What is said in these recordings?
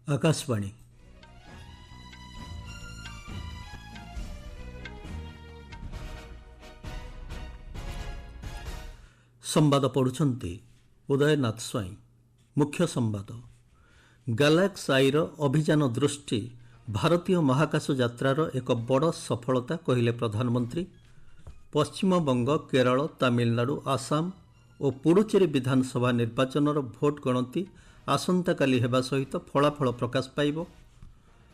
आकाशवाणी संवाद पढ़ुंट उदयनाथ स्वाई। मुख्य संवाद गैलेक्सी आईर अभियान दृष्टि भारतीय महाकाश यात्रार एक बड़ सफलता कहले प्रधानमंत्री। पश्चिमबंग, केरल, तमिलनाडु, आसाम और पुडुचेरी विधानसभा निर्वाचन भोट गणति आसंताकाली हेबा सहित फलाफल प्रकाश पाइब।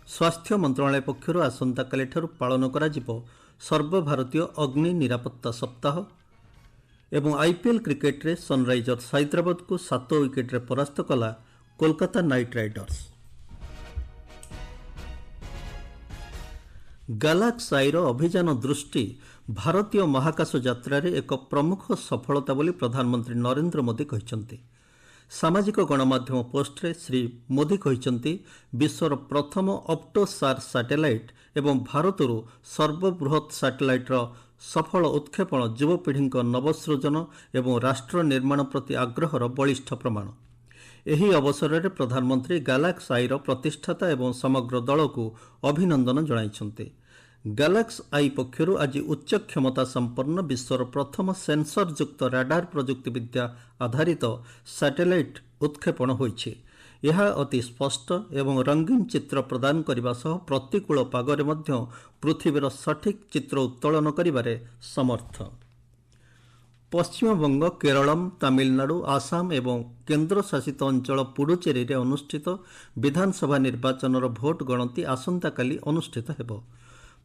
स्वास्थ्य मंत्रालय पक्षर आसंताकाली ठारू पालन कराजिब सर्वभारतीय अग्नि निरापत्ता सप्ताह। एवं आईपीएल क्रिकेट रे सनराइजर्स हैदराबाद को 7 विकेट रे परास्त कला Kolkata night Riders. Galaxy Iyer अभियान दृष्टि भारतीय महाकाश यात्रा एक प्रमुख सफलता बोली प्रधानमंत्री नरेंद्र मोदी कहते। सामाजिक गणमाध्यम पोस्ट रे श्री मोदी कहते विश्वर प्रथम ऑप्टोसार सैटेलाइट एवं भारतरू सर्वबृहत सैटेलाइट सफल उत्क्षेपण युवपीढ़ी नवसृजन एवं राष्ट्र निर्माण प्रति आग्रहर बलिष्ठ प्रमाण। एही अवसर में प्रधानमंत्री गैलेक्सी आईर प्रतिष्ठाता एवं समग्र दल को अभिनंदन जणाइछन्ते। गैलेक्सी आई पक्षरु आज उच्च क्षमता संपन्न विश्वर प्रथम सेंसर युक्त राडार प्रजुक्ति विद्या आधारित सैटेलाइट उत्क्षेपण होइछे। यह अति स्पष्ट एवं रंगीन चित्र प्रदान करने सह प्रतिकूल पागरे मध्य पृथ्वीर सठिक चित्र उत्तोलन करिबारे समर्थ। पश्चिमबंग, केरलम, तमिलनाडु, आसाम एवं केन्द्र शासित अंचल पुडुचेरी रे अनुष्ठित विधानसभा निर्वाचन भोट गणति आसंताकाली अनुष्ठित हेबो।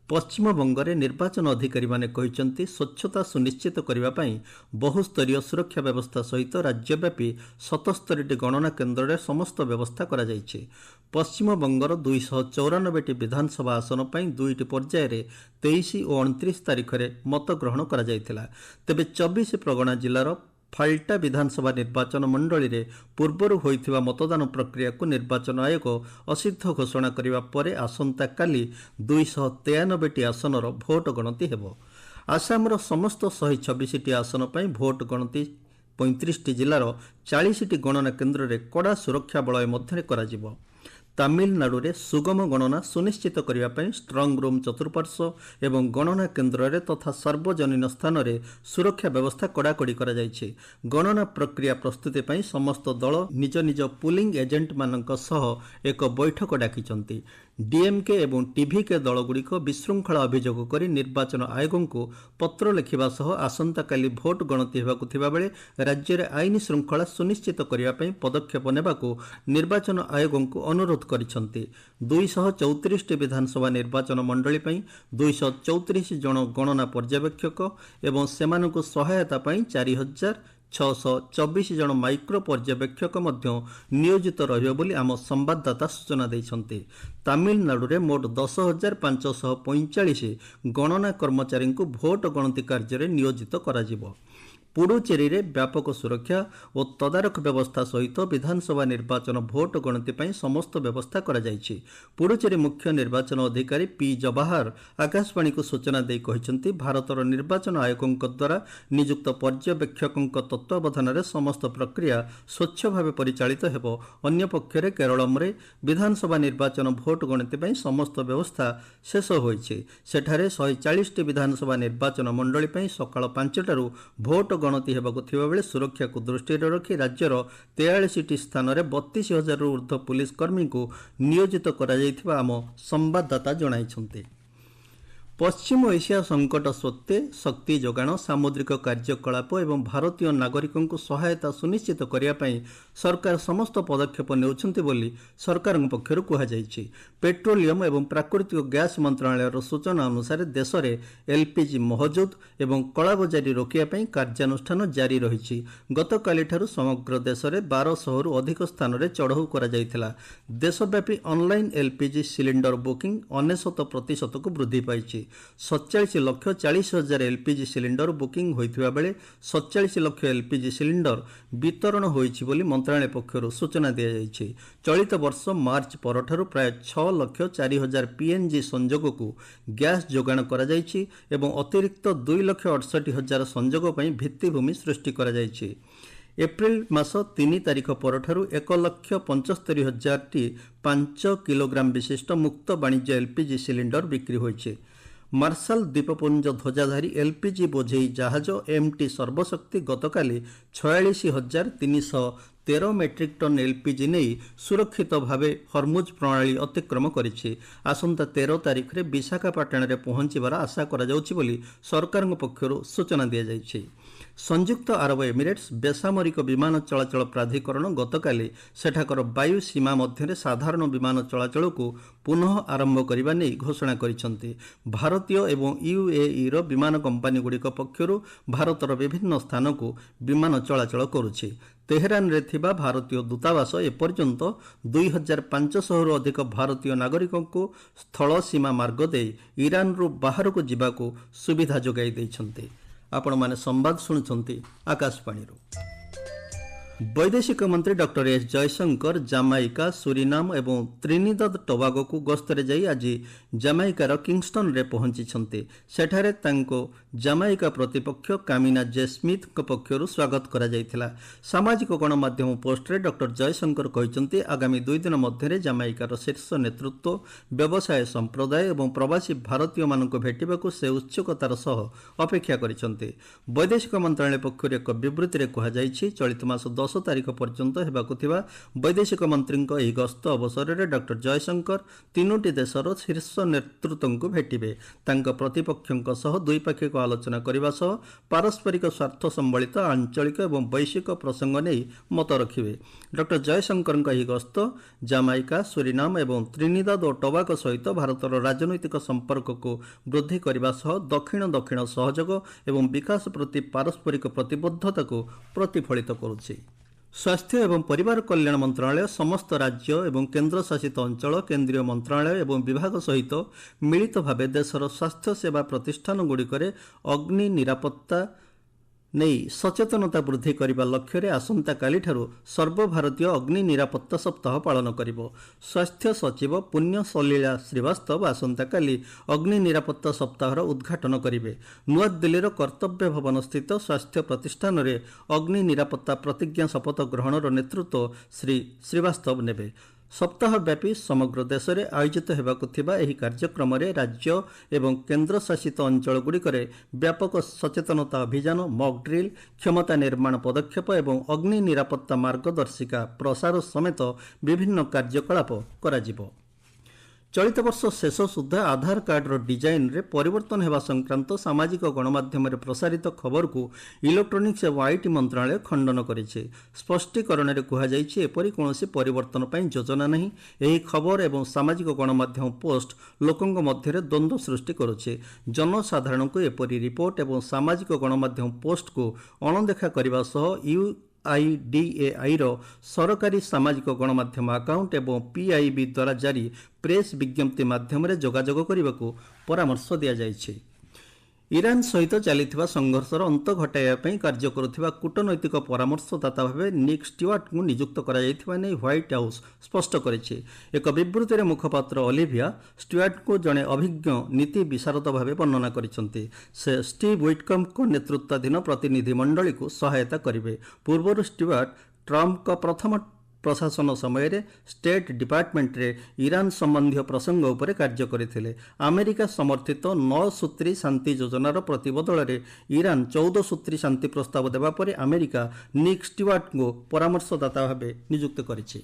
पश्चिमबंगरे निर्वाचन अधिकारी माने कहिसंती स्वच्छता सुनिश्चित करने पाई बहुस्तरीय सुरक्षा व्यवस्था सहित राज्यव्यापी 77 गणना केन्द्र रे समस्त व्यवस्था करा जायछि। पश्चिमबंगर 294 विधानसभा आसन पाई 2 पर्याय रे 23 और 29 तारिख रे मतग्रहण करा जायतिला। तेबे 24 प्रगणा जिलार फाल्टा विधानसभा निर्वाचन मंडली रे पूर्वरु होइथिबा मतदान प्रक्रिया को निर्वाचन आयोग असिद्ध घोषणा करिबा परे आसंता काली 293 आसनर भोट गणति हेबो। आसामर समस्त 126 आसन पाई भोट गणति 35 जिलार 40 गणना केन्द्र रे कड़ा सुरक्षा बलय मध्य कराजिबो। तमिलनाडु रे सुगम गणना सुनिश्चित करने पर स्ट्रंग रूम चतुर्पार्श्व एवं गणना केन्द्र रे तथा सार्वजनीन स्थान रे सुरक्षा व्यवस्था कड़ाकड़ी करा जायछि। गणना प्रक्रिया प्रस्तुति पर समस्त दल निज निज पुलिंग एजेंट मानक सह एक बैठक डाकिचंती। डीएमके एवं टीवीके दलगुड़िक विशृंखला अभियोग कर निर्वाचन आयोग को पत्र लिखा सह आसंताकाली भोट गणति हेबाकु थिबा बेले राज्य में आईन श्रृंखला सुनिश्चित करने पदक्षेप नेबाकु निर्वाचन आयोग को अनुरोध करिसंती। 234 विधानसभा निर्वाचन मंडली पई 234 जन गणना पर्यवेक्षक एवं सेमानकु सहायता पई 4624 जन माइक्रो पर्यवेक्षक मध्य नियोजित रहिबो बोली आम संवाददाता सूचना दैछंती। तमिलनाडु रे मोट 10,545 गणना कर्मचारी को भोट गणति कार्य रे नियोजित कराजिबो। पुडुचेरी रे व्यापक सुरक्षा और तदारख व्यवस्था सहित विधानसभा निर्वाचन भोट गणति पर समस्त व्यवस्था करा जायछि। पुडुचेरी मुख्य निर्वाचन अधिकारी पी जवाहर आकाशवाणी को सूचना दे कहिसंती भारतर निर्वाचन आयोग द्वारा नियुक्त पर्यवेक्षकों तत्वावधान में समस्त प्रक्रिया स्वच्छ भाव परिचालित हेबो। अन्य पक्षरे केरलम रे विधानसभा निर्वाचन भोट गणति पर समस्त व्यवस्था शेष होइछि। सेठारे 140 विधानसभा निर्वाचन मंडली पर सकाळ 5टारू भोट गणति हेबाकु थिबा बेले सुरक्षा को दृष्टि रखी राज्यर 43 स्थान में 32,000 ऊर्ध्व पुलिस कर्मी को नियोजित करा जायथिबा आम संवाददाता जणाइछन्ते। पश्चिम एशिया संकट सत्वे शक्ति जोगाण, सामुद्रिक कार्यकलाप एवं भारतीय नागरिकों को सहायता सुनिश्चित करने सरकार समस्त पदक्षेप नेउछन्ति बोली सरकार पक्षरु कुहाଯାଇଛି। पेट्रोलियम एवं प्राकृतिक गैस मंत्रालय सूचना अनुसार देश में एलपीजी महजूद एवं कलाबजारी रोकिया कार्यानुष्ठान जारी रही। गतकाली ठारू समग्र देश में 1200 रु अधिक स्थान में चढ़ऊ करा जायथिला। देशव्यापी ऑनलाइन एलपीजी सिलिंडर बुकिंग 99% को वृद्धि पाई। 47,40,000 एलपीजी सिलिंडर बुकिंग होइथिबा बेले 47 लाख एलपीजी सिलिंडर वितरण होइछि बोली मंत्रालय पक्षरु सूचना दिया जायछि। चलित वर्ष मार्च परठारु प्राय 6,04,000 पीएनजी संजोग को गैस जोगाण करा जायछि एवं अतिरिक्त 2,68,000 संजोग पई भित्तिभूमि सृष्टि करा जायछि। ଏପ୍ରିଲ ମାସ 3 ତାରିଖ ପରଠାରୁ 1,75,000ଟି 5 କିଲୋଗ୍ରାମ ବିଶିଷ୍ଟ ମୁକ୍ତ ବାଣିଜ୍ୟ ଏଲ୍ପିଜି ସିଲିଣ୍ଡର ବିକ୍ରି ହୋଇଛି। ମାର୍ଶାଲ ଦ୍ୱୀପପୁଞ୍ଜ ଧ୍ୱଜାଧାରୀ ଏଲ୍ପିଜି ବୋଝେଇ ଜାହାଜ MT ସର୍ବଶକ୍ତି ଗତକାଲି 46,313 ମେଟ୍ରିକ୍ ଟନ୍ ଏଲ୍ପିଜି ନେଇ ସୁରକ୍ଷିତ ଭାବେ ହର୍ମୁଜ ପ୍ରଣାଳୀ ଅତିକ୍ରମ କରିଛି। ଆସନ୍ତା 13 ତାରିଖରେ ବିଶାଖାପାଟଣାରେ ପହଞ୍ଚିବାର ଆଶା କରାଯାଉଛି ବୋଲି ସରକାରଙ୍କ ପକ୍ଷରୁ ସୂଚନା ଦିଆଯାଇଛି। ସଂଯୁକ୍ତ ଆରବ ଏମିରେଟ୍ସ ବେସାମରିକ ବିମାନ ଚଳାଚଳ ପ୍ରାଧିକରଣ ଗତକାଲି ସେଠାକାର ବାୟୁ ସୀମା ମଧ୍ୟରେ ସାଧାରଣ ବିମାନ ଚଳାଚଳକୁ ପୁନଃ ଆରମ୍ଭ କରିବା ନେଇ ଘୋଷଣା କରିଛନ୍ତି। ଭାରତୀୟ ଏବଂ UAEର ବିମାନ କମ୍ପାନୀଗୁଡ଼ିକ ପକ୍ଷରୁ ଭାରତର ବିଭିନ୍ନ ସ୍ଥାନକୁ ବିମାନ ଚଳାଚଳ କରୁଛି। ତେହେରାନରେ ଥିବା ଭାରତୀୟ ଦୂତାବାସ ଏପର୍ଯ୍ୟନ୍ତ 2,500ରୁ ଅଧିକ ଭାରତୀୟ ନାଗରିକଙ୍କୁ ସ୍ଥଳ ସୀମା ମାର୍ଗ ଦେଇ ଇରାନରୁ ବାହାରକୁ ଯିବାକୁ ସୁବିଧା ଯୋଗାଇ ଦେଇଛନ୍ତି। ଆପଣମାନେ ସମ୍ବାଦ ଶୁଣୁଛନ୍ତି ଆକାଶବାଣୀରୁ। ବୈଦେଶିକ ମନ୍ତ୍ରୀ doctor S Jaishankar Jamaica, Suriname ଏବଂ ତ୍ରିନିଦାଦ ଟୋବାଗୋକୁ ଗସ୍ତରେ ଯାଇ ଆଜି ଜାମାଇକାର କିଙ୍ଗଷ୍ଟନରେ ପହଞ୍ଚିଛନ୍ତି। ସେଠାରେ ତାଙ୍କୁ ଜାମାଇକା ପ୍ରତିପକ୍ଷ କାମିନା ଜେ ସ୍ମିଥଙ୍କ ପକ୍ଷରୁ ସ୍ୱାଗତ କରାଯାଇଥିଲା। ସାମାଜିକ ଗଣମାଧ୍ୟମ ପୋଷ୍ଟରେ ଡକ୍ଟର ଜୟଶଙ୍କର କହିଛନ୍ତି, ଆଗାମୀ 2 ଦିନ ମଧ୍ୟରେ ଜାମାଇକାର ଶୀର୍ଷ ନେତୃତ୍ୱ, ବ୍ୟବସାୟ ସମ୍ପ୍ରଦାୟ ଏବଂ ପ୍ରବାସୀ ଭାରତୀୟମାନଙ୍କୁ ଭେଟିବାକୁ ସେ ଉତ୍ସୁକତାର ସହ ଅପେକ୍ଷା କରିଛନ୍ତି। ବୈଦେଶିକ ମନ୍ତ୍ରଣାଳୟ ପକ୍ଷରୁ ଏକ ବିବୃତ୍ତିରେ କୁହାଯାଇଛି, ଚଳିତ ମାସ 10 ତାରିଖ ପର୍ଯ୍ୟନ୍ତ ହେବାକୁ ଥିବା ବୈଦେଶିକ ମନ୍ତ୍ରୀଙ୍କ ଏହି ଗସ୍ତ ଅବସରରେ ଡକ୍ଟର ଜୟଶଙ୍କର 3ଟି ଦେଶର ଶୀର୍ଷ ନେତୃତ୍ୱଙ୍କୁ ଭେଟିବେ। ତାଙ୍କ ପ୍ରତିପକ୍ଷଙ୍କ ସହ ଦ୍ୱିପାକ୍ଷିକ ଆଲୋଚନା କରିବା ସହ ପାରସ୍ପରିକ ସ୍ୱାର୍ଥ ସମ୍ବଳିତ ଆଞ୍ଚଳିକ ଏବଂ ବୈଶ୍ୱିକ ପ୍ରସଙ୍ଗ ନେଇ ମତ ରଖିବେ। ଡକ୍ଟର ଜୟଶଙ୍କରଙ୍କ ଏହି ଗସ୍ତ ଜାମାଇକା, ସୁରିନାମ ଏବଂ ତ୍ରିନିଦାଦ ଓ ଟୋବାଗୋ ସହିତ ଭାରତର ରାଜନୈତିକ ସମ୍ପର୍କକୁ ବୃଦ୍ଧି କରିବା ସହ ଦକ୍ଷିଣ-ଦକ୍ଷିଣ ସହଯୋଗ ଏବଂ ବିକାଶ ପ୍ରତି ପାରସ୍ପରିକ ପ୍ରତିବଦ୍ଧତାକୁ ପ୍ରତିଫଳିତ କରୁଛି। ସ୍ୱାସ୍ଥ୍ୟ ଏବଂ ପରିବାର କଲ୍ୟାଣ ମନ୍ତ୍ରଣାଳୟ ସମସ୍ତ ରାଜ୍ୟ ଏବଂ କେନ୍ଦ୍ରଶାସିତ ଅଞ୍ଚଳ, କେନ୍ଦ୍ରୀୟ ମନ୍ତ୍ରଣାଳୟ ଏବଂ ବିଭାଗ ସହିତ ମିଳିତ ଭାବେ ଦେଶର ସ୍ୱାସ୍ଥ୍ୟସେବା ପ୍ରତିଷ୍ଠାନଗୁଡ଼ିକରେ ଅଗ୍ନି ନିରାପତ୍ତା ନେଇ ସଚେତନତା ବୃଦ୍ଧି କରିବା ଲକ୍ଷ୍ୟରେ ଆସନ୍ତାକାଲିଠାରୁ ସର୍ବଭାରତୀୟ ଅଗ୍ନି ନିରାପତ୍ତା ସପ୍ତାହ ପାଳନ କରିବ। ସ୍ୱାସ୍ଥ୍ୟ ସଚିବ ପୁଣ୍ୟ ସଲୀଳା ଶ୍ରୀବାସ୍ତବ ଆସନ୍ତାକାଲି ଅଗ୍ନି ନିରାପତ୍ତା ସପ୍ତାହର ଉଦ୍ଘାଟନ କରିବେ। ନୂଆଦିଲ୍ଲୀର କର୍ତ୍ତବ୍ୟ ଭବନସ୍ଥିତ ସ୍ୱାସ୍ଥ୍ୟ ପ୍ରତିଷ୍ଠାନରେ ଅଗ୍ନି ନିରାପତ୍ତା ପ୍ରତିଜ୍ଞା ଶପଥ ଗ୍ରହଣର ନେତୃତ୍ୱ ଶ୍ରୀ ଶ୍ରୀବାସ୍ତବ ନେବେ। ସପ୍ତାହବ୍ୟାପୀ ସମଗ୍ର ଦେଶରେ ଆୟୋଜିତ ହେବାକୁ ଥିବା ଏହି କାର୍ଯ୍ୟକ୍ରମରେ ରାଜ୍ୟ ଏବଂ କେନ୍ଦ୍ରଶାସିତ ଅଞ୍ଚଳଗୁଡ଼ିକରେ ବ୍ୟାପକ ସଚେତନତା ଅଭିଯାନ, ମକ୍ ଡ୍ରିଲ୍, କ୍ଷମତା ନିର୍ମାଣ ପଦକ୍ଷେପ ଏବଂ ଅଗ୍ନି ନିରାପତ୍ତା ମାର୍ଗଦର୍ଶିକା ପ୍ରସାର ସମେତ ବିଭିନ୍ନ କାର୍ଯ୍ୟକଳାପ କରାଯିବ। ଚଳିତ ବର୍ଷ ଶେଷ ସୁଦ୍ଧା ଆଧାର କାର୍ଡର ଡିଜାଇନରେ ପରିବର୍ତ୍ତନ ହେବା ସଂକ୍ରାନ୍ତ ସାମାଜିକ ଗଣମାଧ୍ୟମରେ ପ୍ରସାରିତ ଖବରକୁ ଇଲେକ୍ଟ୍ରୋନିକ୍ସ ଏବଂ IT ମନ୍ତ୍ରଣାଳୟ ଖଣ୍ଡନ କରିଛି। ସ୍ପଷ୍ଟୀକରଣରେ କୁହାଯାଇଛି, ଏପରି କୌଣସି ପରିବର୍ତ୍ତନ ପାଇଁ ଯୋଜନା ନାହିଁ। ଏହି ଖବର ଏବଂ ସାମାଜିକ ଗଣମାଧ୍ୟମ ପୋଷ୍ଟ ଲୋକଙ୍କ ମଧ୍ୟରେ ଦ୍ୱନ୍ଦ୍ୱ ସୃଷ୍ଟି କରୁଛି। ଜନସାଧାରଣଙ୍କୁ ଏପରି ରିପୋର୍ଟ ଏବଂ ସାମାଜିକ ଗଣମାଧ୍ୟମ ପୋଷ୍ଟକୁ ଅଣଦେଖା କରିବା ସହ UIDAIର ସରକାରୀ ସାମାଜିକ ଗଣମାଧ୍ୟମ ଆକାଉଣ୍ଟ ଏବଂ PIB ଦ୍ୱାରା ଜାରି ପ୍ରେସ୍ ବିଜ୍ଞପ୍ତି ମାଧ୍ୟମରେ ଯୋଗାଯୋଗ କରିବାକୁ ପରାମର୍ଶ ଦିଆଯାଇଛି। ଇରାନ ସହିତ ଚାଲିଥିବା ସଂଘର୍ଷର ଅନ୍ତ ଘଟାଇବା ପାଇଁ କାର୍ଯ୍ୟ କରୁଥିବା କୂଟନୈତିକ ପରାମର୍ଶଦାତା ଭାବେ ନିକ୍ ଷ୍ଟିୱାର୍ଟଙ୍କୁ ନିଯୁକ୍ତ କରାଯାଇଥିବା ନେଇ ହ୍ୱାଇଟ୍ ହାଉସ୍ ସ୍ପଷ୍ଟ କରିଛି। ଏକ ବିବୃତ୍ତିରେ ମୁଖପାତ୍ର ଅଲିଭିଆ ଷ୍ଟିୱାର୍ଟଙ୍କୁ ଜଣେ ଅଭିଜ୍ଞ ନୀତି ବିଶାରଦ ଭାବେ ବର୍ଣ୍ଣନା କରିଛନ୍ତି। ସେ ଷ୍ଟିଭ୍ ୱିଟକମ୍ଙ୍କ ନେତୃତ୍ୱାଧୀନ ପ୍ରତିନିଧି ମଣ୍ଡଳୀକୁ ସହାୟତା କରିବେ। ପୂର୍ବରୁ ଷ୍ଟିୱାର୍ଟ ଟ୍ରମ୍ପଙ୍କ ପ୍ରଥମ ପ୍ରଶାସନ ସମୟରେ ଷ୍ଟେଟ୍ ଡିପାର୍ଟମେଣ୍ଟରେ ଇରାନ ସମ୍ବନ୍ଧୀୟ ପ୍ରସଙ୍ଗ ଉପରେ କାର୍ଯ୍ୟ କରିଥିଲେ। ଆମେରିକା ସମର୍ଥିତ 9 ସୂତ୍ରୀ ଶାନ୍ତି ଯୋଜନାର ପ୍ରତିବଦଳରେ ଇରାନ 14 ସୂତ୍ରୀ ଶାନ୍ତି ପ୍ରସ୍ତାବ ଦେବା ପରେ ଆମେରିକା ନିକ୍ ଷ୍ଟିୱାର୍ଟଙ୍କୁ ପରାମର୍ଶଦାତା ଭାବେ ନିଯୁକ୍ତ କରିଛି।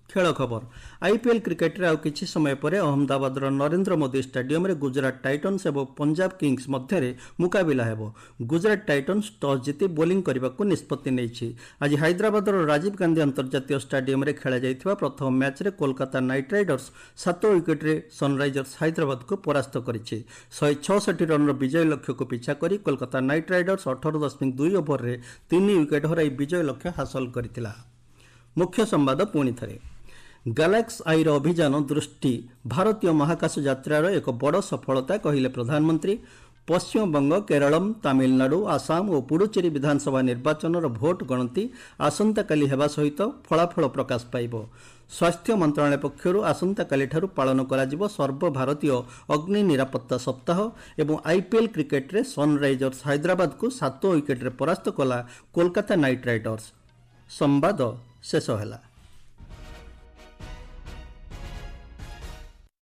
ଖେଳ ଖବର। IPL କ୍ରିକେଟରେ ଆଉ କିଛି ସମୟ ପରେ ଅହମ୍ମଦାବାଦର ନରେନ୍ଦ୍ର ମୋଦି ଷ୍ଟାଡିୟମରେ ଗୁଜରାଟ ଟାଇଟନ୍ସ ଏବଂ ପଞ୍ଜାବ କିଙ୍ଗସ୍ ମଧ୍ୟରେ ମୁକାବିଲା ହେବ। ଗୁଜରାଟ ଟାଇଟନ୍ସ ଟସ୍ ଜିତି ବୋଲିଂ କରିବାକୁ ନିଷ୍ପତ୍ତି ନେଇଛି। ଆଜି ହାଇଦ୍ରାବାଦର ରାଜୀବ ଗାନ୍ଧୀ ଅନ୍ତର୍ଜାତୀୟ ଷ୍ଟାଡିୟମରେ ଖେଳାଯାଇଥିବା ପ୍ରଥମ ମ୍ୟାଚ୍ରେ କୋଲକାତା ନାଇଟ୍ ରାଇଡର୍ସ 7 ୱିକେଟରେ ସନ୍ରାଇଜର୍ସ ହାଇଦ୍ରାବାଦକୁ ପରାସ୍ତ କରିଛି। 166 ରନ୍ର ବିଜୟ ଲକ୍ଷ୍ୟକୁ ପିଛା କରି କୋଲକାତା ନାଇଟ୍ ରାଇଡର୍ସ 18.2 ଓଭରରେ 3 ୱିକେଟ୍ ହରାଇ ବିଜୟ ଲକ୍ଷ୍ୟ ହାସଲ କରିଥିଲା। ମୁଖ୍ୟ ସମ୍ବାଦ ପୁଣି ଥରେ। ଗ୍ୟାଲାକ୍ସ ଆଇର ଅଭିଯାନ ଦୃଷ୍ଟି ଭାରତୀୟ ମହାକାଶ ଯାତ୍ରାର ଏକ ବଡ଼ ସଫଳତା କହିଲେ ପ୍ରଧାନମନ୍ତ୍ରୀ। ପଶ୍ଚିମବଙ୍ଗ, କେରଳମ୍, ତାମିଲନାଡୁ, ଆସାମ ଓ ପୁଡୁଚେରୀ ବିଧାନସଭା ନିର୍ବାଚନର ଭୋଟ ଗଣତି ଆସନ୍ତାକାଲି ହେବା ସହିତ ଫଳାଫଳ ପ୍ରକାଶ ପାଇବ। ସ୍ୱାସ୍ଥ୍ୟ ମନ୍ତ୍ରଣାଳୟ ପକ୍ଷରୁ ଆସନ୍ତାକାଲିଠାରୁ ପାଳନ କରାଯିବ ସର୍ବଭାରତୀୟ ଅଗ୍ନି ନିରାପତ୍ତା ସପ୍ତାହ ଏବଂ IPL କ୍ରିକେଟରେ ସନ୍ରାଇଜର୍ସ ହାଇଦ୍ରାବାଦକୁ 7 ୱିକେଟରେ ପରାସ୍ତ କଲା କୋଲକାତା ନାଇଟ୍ ରାଇଡର୍ସ। ସମ୍ବାଦ ଶେଷ ହେଲା।